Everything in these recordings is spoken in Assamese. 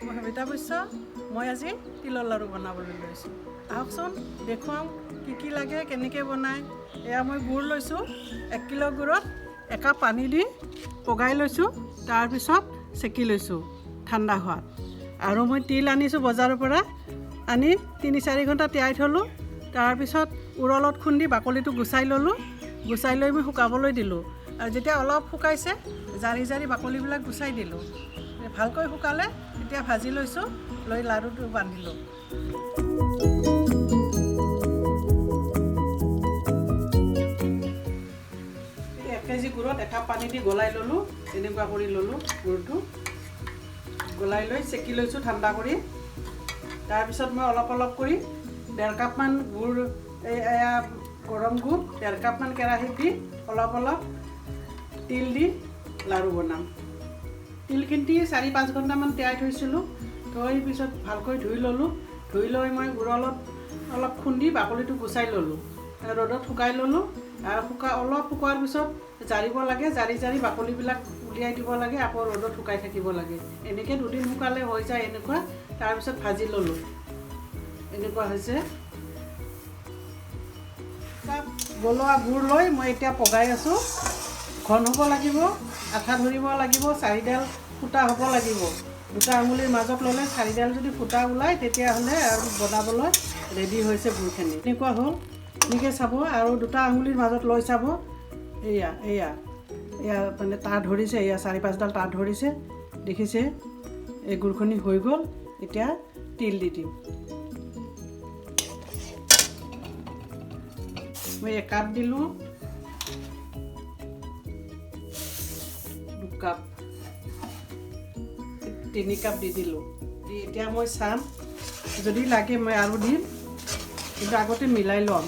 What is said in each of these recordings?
মই সবিতা বৈশ্য মই আজি তিলৰ লাড়ু বনাবলৈ লৈছোঁ আহকচোন দেখুৱাওঁ কি লাগে কেনেকৈ বনায় এয়া মই গুড় লৈছোঁ 1 কিলো গুড়ত একাপ পানী দি পগাই লৈছোঁ তাৰপিছত চেকি লৈছোঁ ঠাণ্ডা হোৱাত আৰু মই তিল আনিছোঁ বজাৰৰ পৰা আনি 3-4 ঘণ্টা তিয়াই থলোঁ তাৰপিছত উৰলত খুন্দি বাকলিটো গুচাই ল'লোঁ গুচাই লৈ মই শুকাবলৈ দিলোঁ আৰু যেতিয়া অলপ শুকাইছে জাৰি জাৰি বাকলিবিলাক গুচাই দিলোঁ ভালকৈ শুকালে এতিয়া ভাজি লৈছোঁ লৈ লাড়ুটো বান্ধিলোঁ 1 কেজি গুড়ত একাপ পানী দি গলাই ল'লোঁ এনেকুৱা কৰি ল'লোঁ গুড়টো গলাই লৈ চেকি লৈছোঁ ঠাণ্ডা কৰি তাৰপিছত মই অলপ অলপ কৰি 1.5 কাপমান গুড় এয়া গৰম গুড় 1.5 কাপমান কেৰাহীত দি অলপ অলপ তিল দি লাড়ু বনাম তিলখিনি 4-5 ঘণ্টামান তিয়াই থৈছিলোঁ থৈ পিছত ভালকৈ ধুই ল'লোঁ ধুই লৈ মই উৰলত অলপ খুন্দি বাকলিটো গুচাই ল'লোঁ ৰ'দত শুকাই ল'লোঁ আৰু অলপ শুকোৱাৰ পিছত জাৰিব লাগে জাৰি জাৰি বাকলিবিলাক উলিয়াই দিব লাগে আকৌ ৰ'দত শুকাই থাকিব লাগে এনেকৈ 2 দিন শুকালে হৈ যায় এনেকুৱা তাৰপিছত ভাজি ল'লোঁ এনেকুৱা হৈছে গলোৱা গুড় লৈ মই এতিয়া পগাই আছোঁ ঘন হ'ব লাগিব আঠা ধৰিব লাগিব 4ডাল ফুটা হ'ব লাগিব 2টা আঙুলিৰ মাজত ল'লে 4ডাল যদি ফুটা ওলায় তেতিয়াহ'লে আৰু বনাবলৈ ৰেডি হৈছে গুড়খিনি এনেকুৱা হ'ল এনেকৈ চাব আৰু 2টা আঙুলিৰ মাজত লৈ চাব এয়া মানে তাঁৰ ধৰিছে এয়া 4-5ডাল তাঁৰ ধৰিছে দেখিছে এই গুড়খিনি হৈ গ'ল এতিয়া তিল দি দিম মই 1 কাপ দিলোঁ 2 কাপ 3 কাপ দি দিলোঁ এতিয়া মই চাম যদি লাগে মই আৰু দিম কিন্তু আগতে মিলাই ল'ম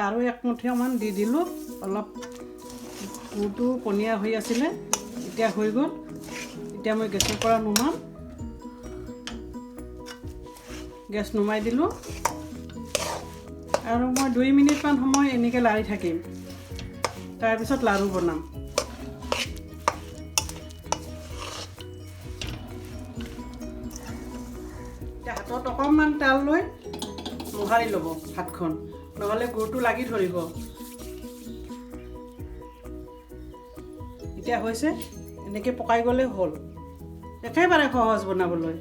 আৰু 1 মুঠিমান দি দিলোঁ অলপ গুড়টো পনীয়া হৈ আছিলে এতিয়া হৈ গ'ল এতিয়া মই গেছৰ পৰা নুমাম গেছ নুমাই দিলোঁ আৰু মই 2 মিনিটমান সময় এনেকৈ লাৰি থাকিম তাৰপিছত লাড়ু বনাম এতিয়া হাতত অকণমান তেল লৈ মোহাৰি ল'ব হাতখন নহ'লে গুড়টো লাগি ধৰিব এতিয়া হৈছে এনেকৈ পকাই গ'লে হ'ল একেবাৰে সহজ বনাবলৈ